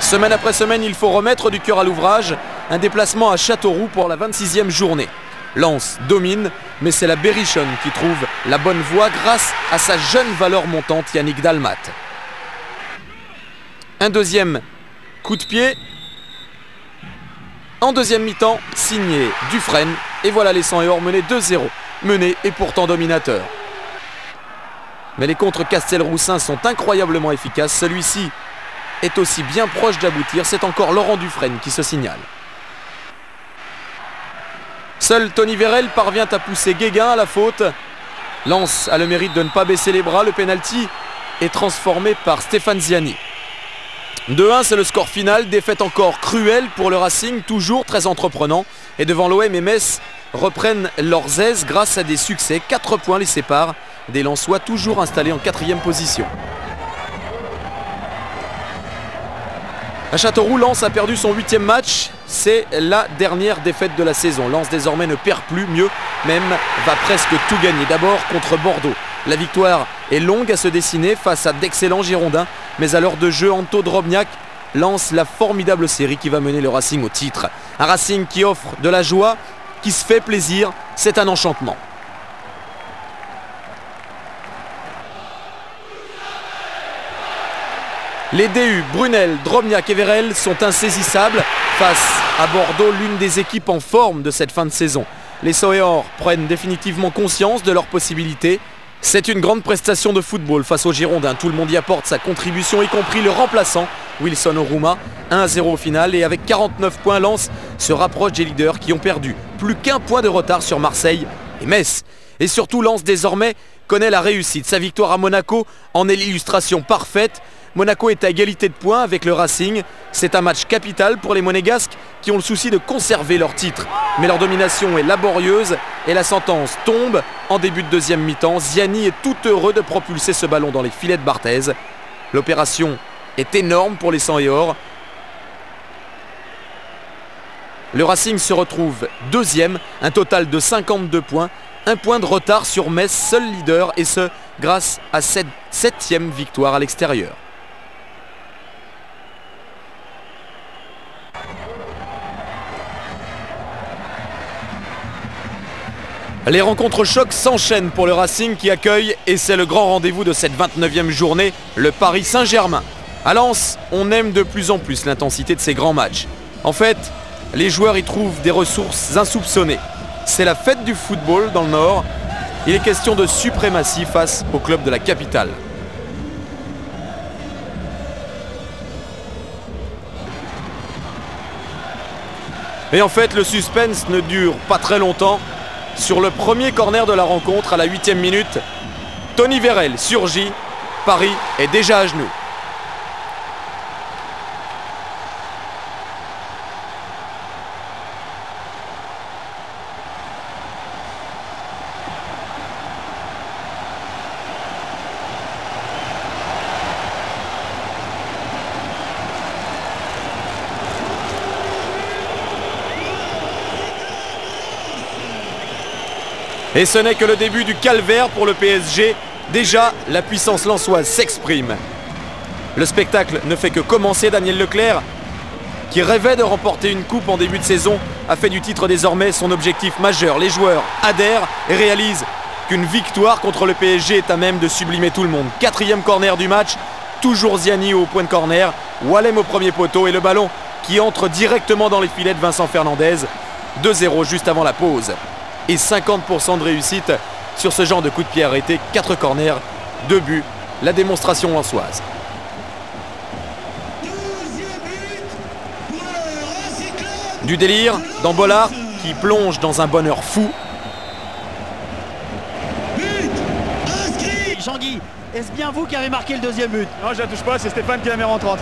Semaine après semaine, il faut remettre du cœur à l'ouvrage. Un déplacement à Châteauroux pour la 26e journée. Lens domine, mais c'est la Berrichonne qui trouve la bonne voie grâce à sa jeune valeur montante, Yannick Dalmat. Un deuxième coup de pied. En deuxième mi-temps, signé Dufresne. Et voilà les 100 et or menés 2-0. Menés et pourtant dominateurs. Mais les contres Castelroussins sont incroyablement efficaces. Celui-ci est aussi bien proche d'aboutir. C'est encore Laurent Dufresne qui se signale. Seul Tony Vérel parvient à pousser Guéguin à la faute. Lens a le mérite de ne pas baisser les bras. Le pénalty est transformé par Stéphane Ziani. 2-1, c'est le score final. Défaite encore cruelle pour le Racing, toujours très entreprenant. Et devant l'OM et Metz reprennent leurs aises grâce à des succès. 4 points les séparent des Lensois, toujours installés en 4e position. À Châteauroux, Lens a perdu son 8e match. C'est la dernière défaite de la saison. Lens désormais ne perd plus, mieux même va presque tout gagner. D'abord contre Bordeaux. La victoire est longue à se dessiner face à d'excellents Girondins. Mais à l'heure de jeu, Anto Drobniak lance la formidable série qui va mener le Racing au titre. Un Racing qui offre de la joie, qui se fait plaisir. C'est un enchantement. Les DU, Brunel, Drobniak et Vérel sont insaisissables face à Bordeaux, l'une des équipes en forme de cette fin de saison. Les Soéors prennent définitivement conscience de leurs possibilités. C'est une grande prestation de football face aux Girondins. Tout le monde y apporte sa contribution, y compris le remplaçant, Wilson Oruma. 1-0 au final et avec 49 points, Lens se rapproche des leaders qui ont perdu plus qu'un point de retard sur Marseille et Metz. Et surtout, Lens désormais connaît la réussite. Sa victoire à Monaco en est l'illustration parfaite. Monaco est à égalité de points avec le Racing. C'est un match capital pour les Monégasques qui ont le souci de conserver leur titre. Mais leur domination est laborieuse et la sentence tombe en début de deuxième mi-temps. Ziani est tout heureux de propulser ce ballon dans les filets de Barthez. L'opération est énorme pour les 100 et or. Le Racing se retrouve deuxième, un total de 52 points. Un point de retard sur Metz, seul leader, et ce grâce à cette 7e victoire à l'extérieur. Les rencontres chocs s'enchaînent pour le Racing qui accueille, et c'est le grand rendez-vous de cette 29e journée, le Paris Saint-Germain. À Lens, on aime de plus en plus l'intensité de ces grands matchs. En fait, les joueurs y trouvent des ressources insoupçonnées. C'est la fête du football dans le Nord. Il est question de suprématie face au club de la capitale. Et en fait, le suspense ne dure pas très longtemps. Sur le premier corner de la rencontre, à la 8e minute, Tony Vérel surgit. Paris est déjà à genoux. Et ce n'est que le début du calvaire pour le PSG. Déjà, la puissance lensoise s'exprime. Le spectacle ne fait que commencer. Daniel Leclerc, qui rêvait de remporter une coupe en début de saison, a fait du titre désormais son objectif majeur. Les joueurs adhèrent et réalisent qu'une victoire contre le PSG est à même de sublimer tout le monde. 4e corner du match, toujours Ziani au point de corner, Wallem au premier poteau et le ballon qui entre directement dans les filets de Vincent Fernandez. 2-0 juste avant la pause. Et 50% de réussite sur ce genre de coup de pied arrêté. 4 corners, 2 buts, la démonstration lensoise. Du délire dans Bollaert qui plonge dans un bonheur fou. Jean-Guy, est-ce bien vous qui avez marqué le deuxième but? Non, je la touche pas, c'est Stéphane qui la met rentrante.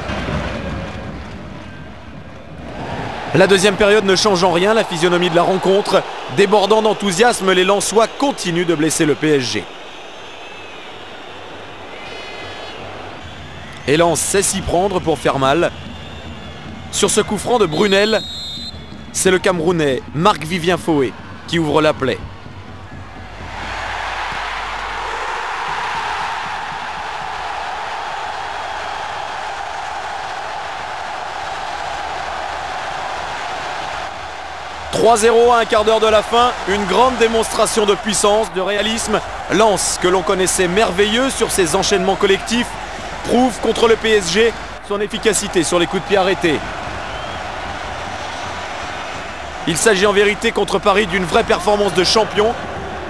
La deuxième période ne change en rien la physionomie de la rencontre. Débordant d'enthousiasme, les Lensois continuent de blesser le PSG. Et Lens sait s'y prendre pour faire mal. Sur ce coup franc de Brunel, c'est le Camerounais Marc-Vivien Foé qui ouvre la plaie. « 3-0 à un quart d'heure de la fin, une grande démonstration de puissance, de réalisme. Lens, que l'on connaissait merveilleux sur ses enchaînements collectifs, prouve contre le PSG son efficacité sur les coups de pied arrêtés. Il s'agit en vérité contre Paris d'une vraie performance de champion.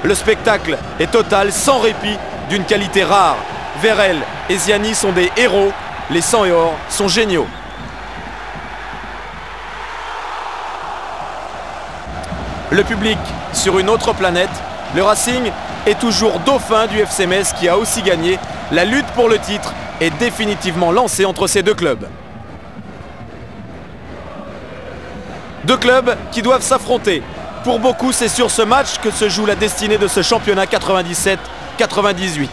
Le spectacle est total, sans répit, d'une qualité rare. Vérel et Ziani sont des héros, les 100 et or sont géniaux. Le public sur une autre planète, le Racing est toujours dauphin du FC Metz qui a aussi gagné. La lutte pour le titre est définitivement lancée entre ces deux clubs. Deux clubs qui doivent s'affronter. Pour beaucoup, c'est sur ce match que se joue la destinée de ce championnat 97-98.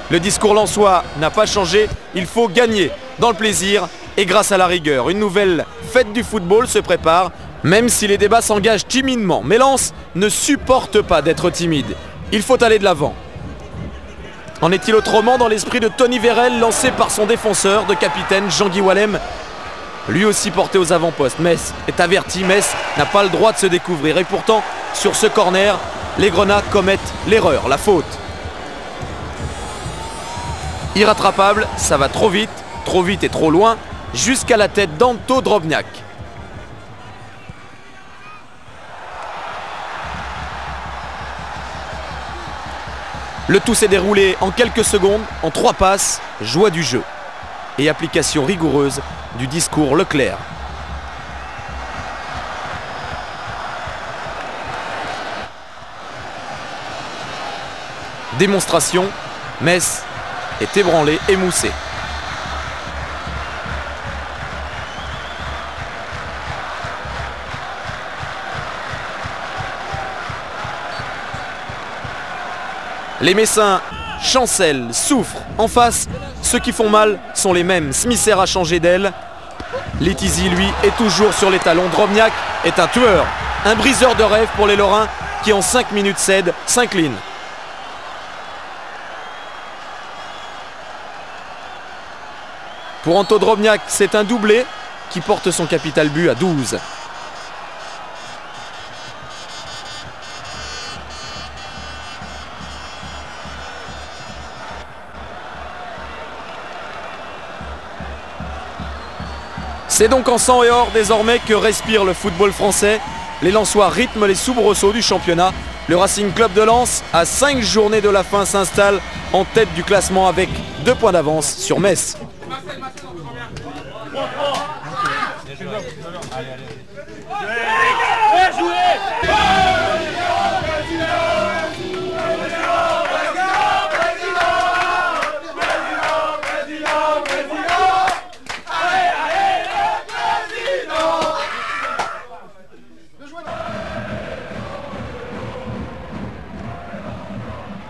Le discours lensois n'a pas changé, il faut gagner dans le plaisir et grâce à la rigueur. Une nouvelle fête du football se prépare. Même si les débats s'engagent timidement, mais Lens ne supporte pas d'être timide. Il faut aller de l'avant. En est-il autrement dans l'esprit de Tony Vérel, lancé par son défenseur de capitaine Jean-Guy Wallem, lui aussi porté aux avant-postes. Metz est averti, Metz n'a pas le droit de se découvrir. Et pourtant, sur ce corner, les Grenats commettent l'erreur, la faute. Irrattrapable, ça va trop vite et trop loin, jusqu'à la tête d'Anto Drobniak. Le tout s'est déroulé en quelques secondes, en 3 passes, joie du jeu et application rigoureuse du discours Leclerc. Démonstration, Metz est ébranlé, émoussé. Les Messins chancellent, souffrent. En face, ceux qui font mal sont les mêmes. Smisser a changé d'aile. Letizy, lui, est toujours sur les talons. Drobniak est un tueur, un briseur de rêve pour les Lorrains qui en 5 minutes cèdent, s'inclinent. Pour Anto Drobniak, c'est un doublé qui porte son capital but à 12. C'est donc en sang et or désormais que respire le football français. Les Lensois rythment les soubresauts du championnat. Le Racing Club de Lens, à 5 journées de la fin, s'installe en tête du classement avec 2 points d'avance sur Metz.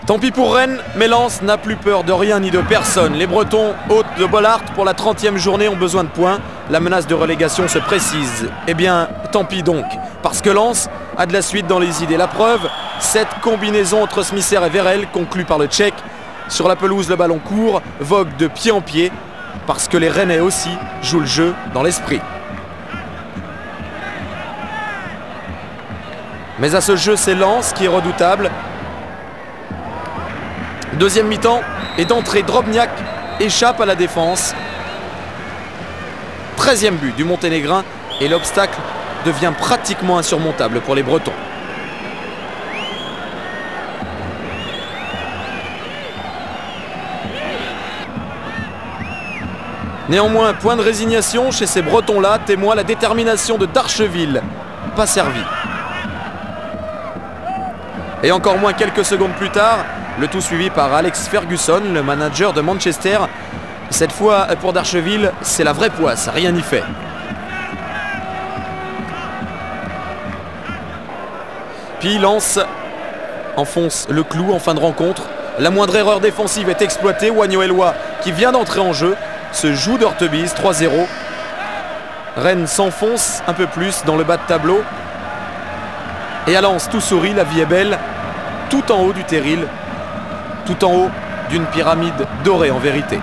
Tant pis pour Rennes, mais Lens n'a plus peur de rien ni de personne. Les Bretons, hôtes de Bollaert, pour la 30e journée ont besoin de points. La menace de relégation se précise. Eh bien, tant pis donc, parce que Lens a de la suite dans les idées. La preuve, cette combinaison entre Smisser et Vérel, conclue par le Tchèque. Sur la pelouse, le ballon court, vogue de pied en pied, parce que les Rennais aussi jouent le jeu dans l'esprit. Mais à ce jeu, c'est Lens qui est redoutable. Deuxième mi-temps et d'entrée, Drobniak échappe à la défense. 13e but du Monténégrin et l'obstacle devient pratiquement insurmontable pour les Bretons. Néanmoins, point de résignation chez ces Bretons-là, témoin la détermination de Darcheville pas servi. Et encore moins quelques secondes plus tard, le tout suivi par Alex Ferguson, le manager de Manchester. Cette fois, pour Darcheville, c'est la vraie poisse, rien n'y fait. Puis Lens enfonce le clou en fin de rencontre. La moindre erreur défensive est exploitée. Wagno-Eloi, qui vient d'entrer en jeu, se joue d'Ortebise, 3-0. Rennes s'enfonce un peu plus dans le bas de tableau. Et à Lens, tout sourit, la vie est belle. Tout en haut du terril, tout en haut d'une pyramide dorée en vérité.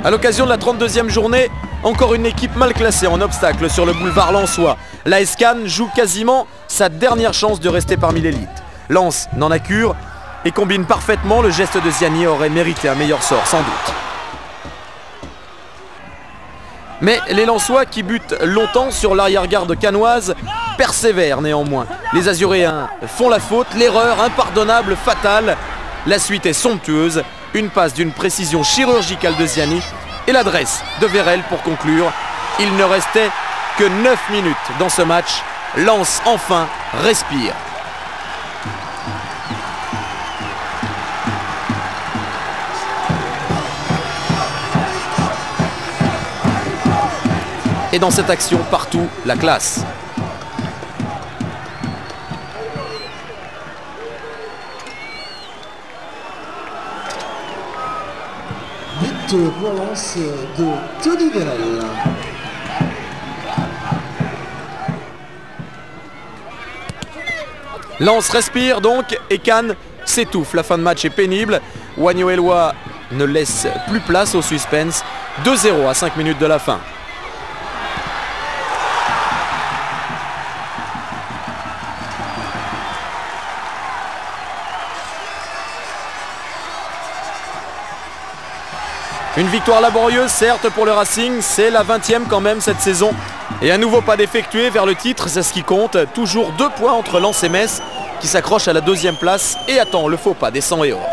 À l'occasion de la 32e journée, encore une équipe mal classée en obstacle sur le boulevard lensois. L'AS Cannes joue quasiment sa dernière chance de rester parmi l'élite. Lens n'en a cure et combine parfaitement. Le geste de Ziani aurait mérité un meilleur sort, sans doute. Mais les Lensois, qui butent longtemps sur l'arrière-garde cannoise, persévèrent néanmoins. Les Azuréens font la faute, l'erreur impardonnable, fatale. La suite est somptueuse. Une passe d'une précision chirurgicale de Ziani et l'adresse de Vérel pour conclure. Il ne restait que 9 minutes dans ce match. Lens enfin respire. Et dans cette action, partout, la classe. But pour Lens de Tony Vérel. Lens respire donc et Cannes s'étouffe. La fin de match est pénible. Wagno-Eloi ne laisse plus place au suspense. 2-0 à 5 minutes de la fin. Une victoire laborieuse certes pour le Racing, c'est la 20e quand même cette saison. Et un nouveau pas d'effectué vers le titre, c'est ce qui compte. Toujours 2 points entre Lens et Metz qui s'accrochent à la 2e place et attend le faux pas des 100 et or.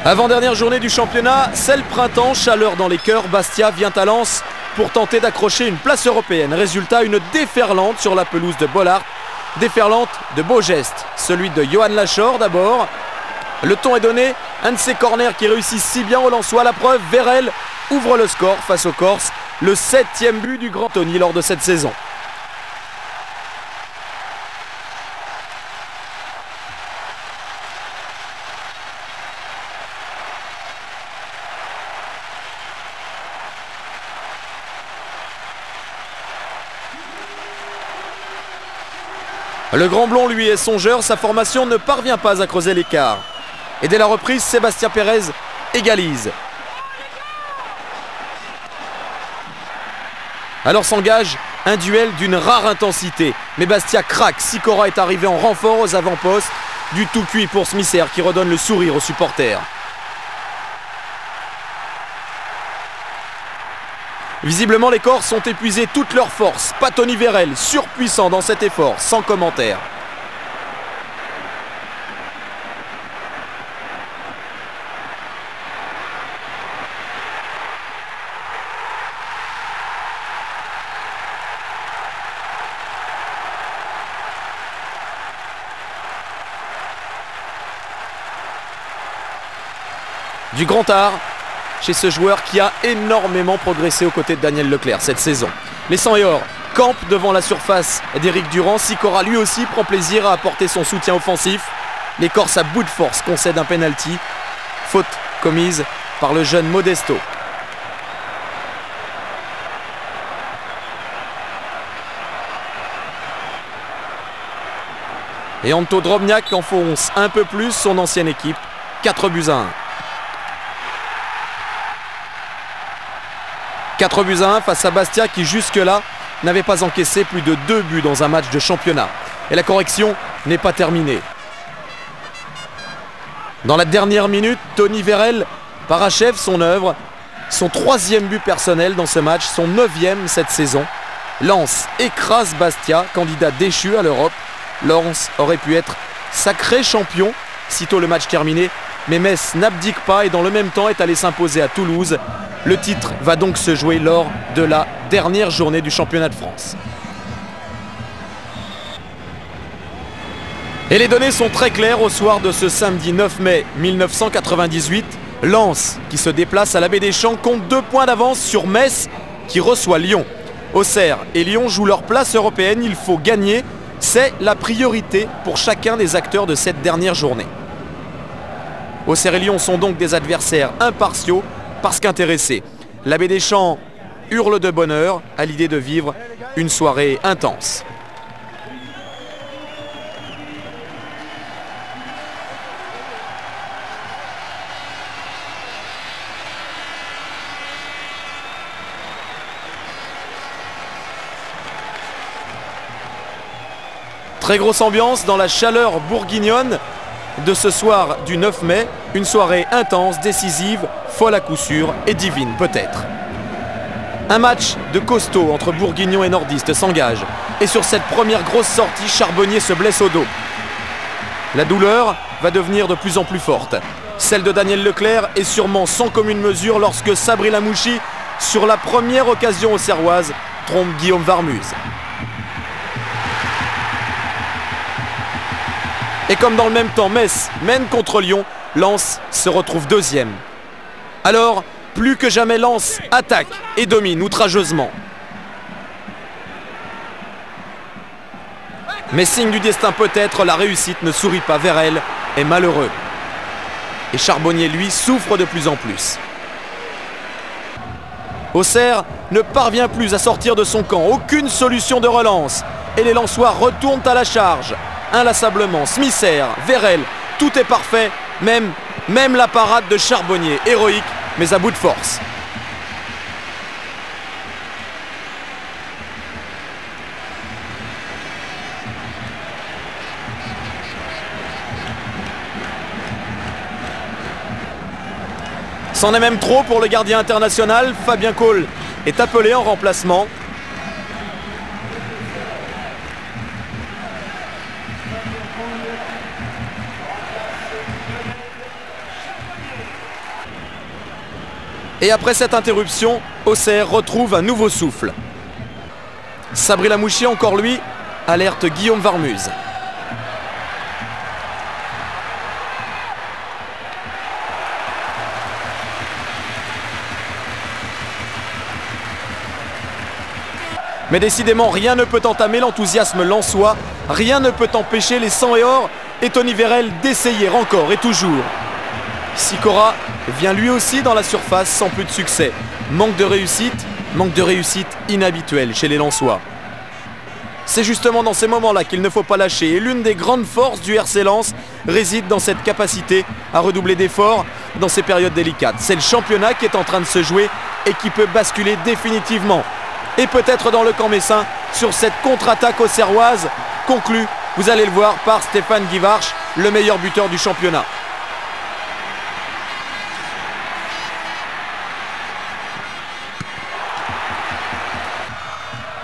Avant-dernière journée du championnat, c'est le printemps, chaleur dans les cœurs. Bastia vient à Lens pour tenter d'accrocher une place européenne. Résultat, une déferlante sur la pelouse de Bollaert. Déferlante de beaux gestes. Celui de Johan Lachor d'abord. Le ton est donné. Un de ses corners qui réussit si bien au Lensois. La preuve, Vérel ouvre le score face aux Corses. Le 7e but du Grand Tony lors de cette saison. Le Grand Blond, lui, est songeur. Sa formation ne parvient pas à creuser l'écart. Et dès la reprise, Sébastien Pérez égalise. Alors s'engage un duel d'une rare intensité. Mais Bastia craque. Sikora est arrivé en renfort aux avant-postes. Du tout cuit pour Smisser qui redonne le sourire aux supporters. Visiblement, les Corses ont épuisé toutes leurs forces. Pas Tony Vérel, surpuissant dans cet effort, sans commentaire. Du grand art chez ce joueur qui a énormément progressé aux côtés de Daniel Leclerc cette saison. Les 100 et or campent devant la surface d'Éric Durand. Sikora lui aussi prend plaisir à apporter son soutien offensif. Les Corses à bout de force concèdent un penalty. Faute commise par le jeune Modesto. Et Anto Drobniak enfonce un peu plus son ancienne équipe. 4-1. 4-1 face à Bastia qui jusque-là n'avait pas encaissé plus de 2 buts dans un match de championnat. Et la correction n'est pas terminée. Dans la dernière minute, Tony Vérel parachève son œuvre, son 3e but personnel dans ce match, son 9e cette saison. Lens écrase Bastia, candidat déchu à l'Europe. Lens aurait pu être sacré champion sitôt le match terminé, mais Metz n'abdique pas et dans le même temps est allé s'imposer à Toulouse. Le titre va donc se jouer lors de la dernière journée du championnat de France. Et les données sont très claires au soir de ce samedi 9 mai 1998. Lens, qui se déplace à la Baie des Champs, compte 2 points d'avance sur Metz, qui reçoit Lyon. Auxerre et Lyon jouent leur place européenne, il faut gagner. C'est la priorité pour chacun des acteurs de cette dernière journée. Auxerre et Lyon sont donc des adversaires impartiaux parce qu'intéressés. La Baie des Champs hurle de bonheur à l'idée de vivre une soirée intense. Très grosse ambiance dans la chaleur bourguignonne de ce soir du 9 mai. Une soirée intense, décisive, folle à coup sûr et divine peut-être. Un match de costaud entre bourguignons et nordistes s'engage. Et sur cette première grosse sortie, Charbonnier se blesse au dos. La douleur va devenir de plus en plus forte. Celle de Daniel Leclerc est sûrement sans commune mesure lorsque Sabri Lamouchi, sur la première occasion auxerroise, trompe Guillaume Varmuz. Et comme dans le même temps, Metz mène contre Lyon, Lens se retrouve 2e. Alors, plus que jamais, Lens attaque et domine outrageusement. Mais signe du destin peut-être, la réussite ne sourit pas. Vérel est malheureux. Et Charbonnier, lui, souffre de plus en plus. Auxerre ne parvient plus à sortir de son camp. Aucune solution de relance. Et les Lensois retournent à la charge. Inlassablement, Smisser, Vérel, tout est parfait, même la parade de Charbonnier, héroïque, mais à bout de force. C'en est même trop pour le gardien international. Fabien Cole est appelé en remplacement. Et après cette interruption, Auxerre retrouve un nouveau souffle. Sabri Lamouchi, encore lui, alerte Guillaume Varmuz. Mais décidément, rien ne peut entamer l'enthousiasme lensois, rien ne peut empêcher les 100 et or et Tony Vérel d'essayer encore et toujours. Sikora vient lui aussi dans la surface sans plus de succès. Manque de réussite inhabituelle chez les Lensois. C'est justement dans ces moments-là qu'il ne faut pas lâcher. Et l'une des grandes forces du RC Lens réside dans cette capacité à redoubler d'efforts dans ces périodes délicates. C'est le championnat qui est en train de se jouer et qui peut basculer définitivement. Et peut-être dans le camp messin sur cette contre-attaque auxerroise conclue, vous allez le voir, par Stéphane Guivarch, le meilleur buteur du championnat.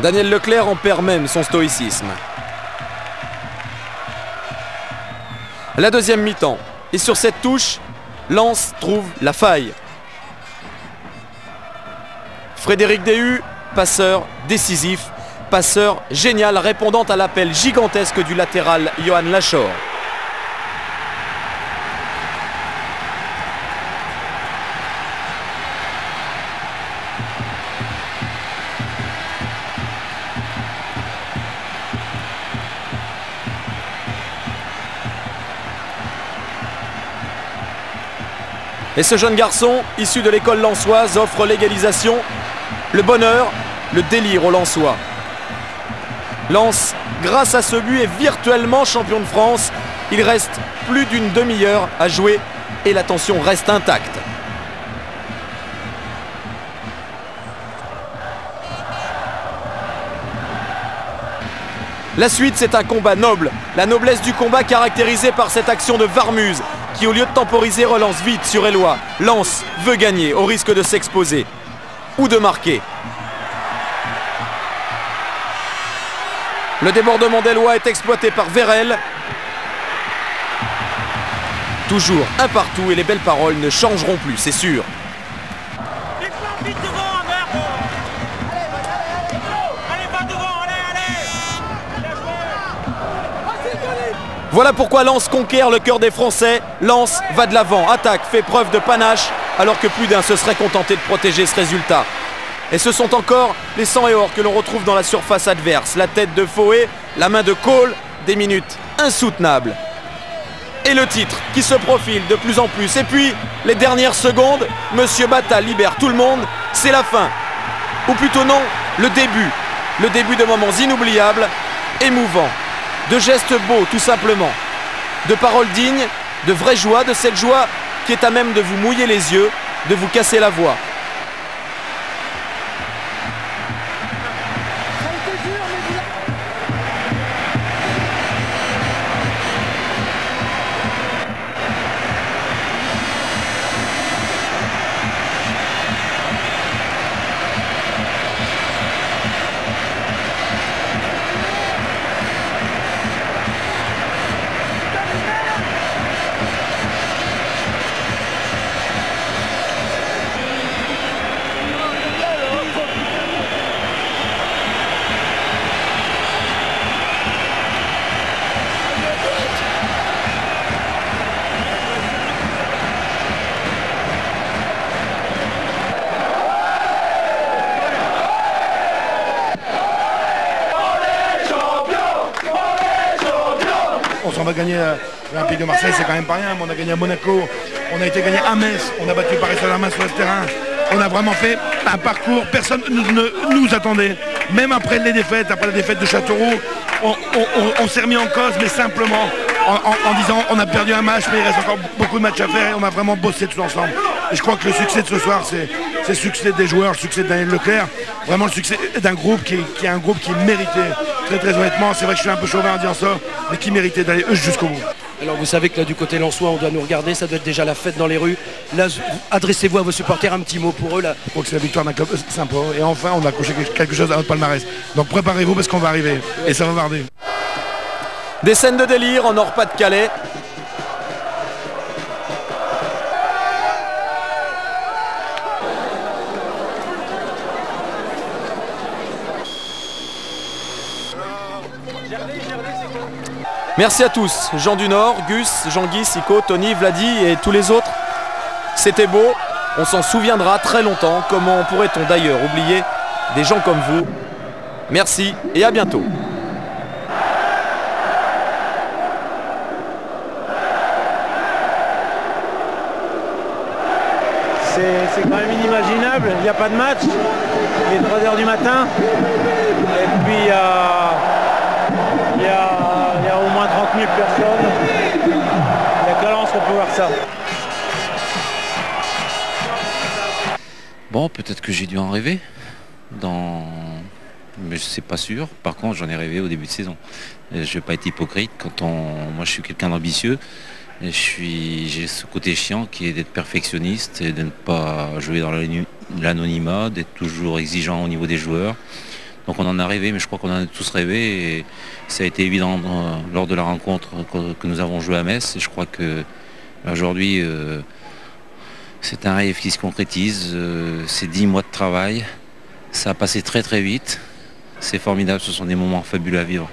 Daniel Leclerc en perd même son stoïcisme. La deuxième mi-temps. Et sur cette touche, Lens trouve la faille. Frédéric Déhu, passeur décisif, passeur génial, répondant à l'appel gigantesque du latéral Johan Lachor. Et ce jeune garçon, issu de l'école lensoise, offre l'égalisation, le bonheur, le délire aux Lensois. Lens, grâce à ce but, est virtuellement champion de France. Il reste plus d'une demi-heure à jouer et la tension reste intacte. La suite, c'est un combat noble. La noblesse du combat caractérisée par cette action de Varmuse qui, au lieu de temporiser, relance vite sur Éloi. Lens veut gagner au risque de s'exposer ou de marquer. Le débordement d'Éloi est exploité par Vérel. Toujours un partout et les belles paroles ne changeront plus, c'est sûr. Voilà pourquoi Lens conquiert le cœur des Français. Lens va de l'avant, attaque, fait preuve de panache, alors que plus d'un se serait contenté de protéger ce résultat. Et ce sont encore les sang et or que l'on retrouve dans la surface adverse. La tête de Foé, la main de Cole, des minutes insoutenables. Et le titre qui se profile de plus en plus. Et puis, les dernières secondes, Monsieur Bata libère tout le monde. C'est la fin. Ou plutôt non, le début. Le début de moments inoubliables, émouvants. De gestes beaux, tout simplement. De paroles dignes, de vraie joie, de cette joie qui est à même de vous mouiller les yeux, de vous casser la voix. On va gagner l'Olympique de Marseille, c'est quand même pas rien. On a gagné à Monaco, on a été gagné à Metz, on a battu Paris Saint-Germain sur ce terrain. On a vraiment fait un parcours, personne ne nous attendait. Même après les défaites, après la défaite de Châteauroux, on s'est remis en cause, mais simplement en disant on a perdu un match, mais il reste encore beaucoup de matchs à faire et on a vraiment bossé tous ensemble. Et je crois que le succès de ce soir, c'est le succès des joueurs, le succès de Daniel Leclerc, vraiment le succès d'un groupe qui est un groupe qui méritait, très honnêtement, c'est vrai que je suis un peu chauvin en disant ça, mais qui méritait d'aller jusqu'au bout. Alors vous savez que là du côté lensois on doit nous regarder, ça doit être déjà la fête dans les rues. Là adressez-vous à vos supporters, un petit mot pour eux là. Je crois que c'est la victoire d'un club sympa et enfin on a coché quelque chose à notre palmarès. Donc préparez-vous parce qu'on va arriver et ça va varder. Des scènes de délire en Nord-Pas-de-Calais. Merci à tous, Jean du Nord, Gus, Jean-Guy, Sico, Tony, Vladi et tous les autres. C'était beau, on s'en souviendra très longtemps. Comment pourrait-on d'ailleurs oublier des gens comme vous? Merci et à bientôt. C'est quand même inimaginable, il n'y a pas de match, il est 3 h du matin, et puis il y a au moins 30 000 personnes, il n'y a qu'à Lens qu'on peut voir ça. Bon, peut-être que j'ai dû en rêver, mais c'est pas sûr. Par contre, j'en ai rêvé au début de saison. Je ne vais pas être hypocrite, moi je suis quelqu'un d'ambitieux. J'ai ce côté chiant qui est d'être perfectionniste et de ne pas jouer dans l'anonymat, d'être toujours exigeant au niveau des joueurs. Donc on en a rêvé, mais je crois qu'on en a tous rêvé et ça a été évident lors de la rencontre que nous avons joué à Metz. Et je crois que aujourd'hui c'est un rêve qui se concrétise, c'est 10 mois de travail, ça a passé très vite, c'est formidable, ce sont des moments fabuleux à vivre.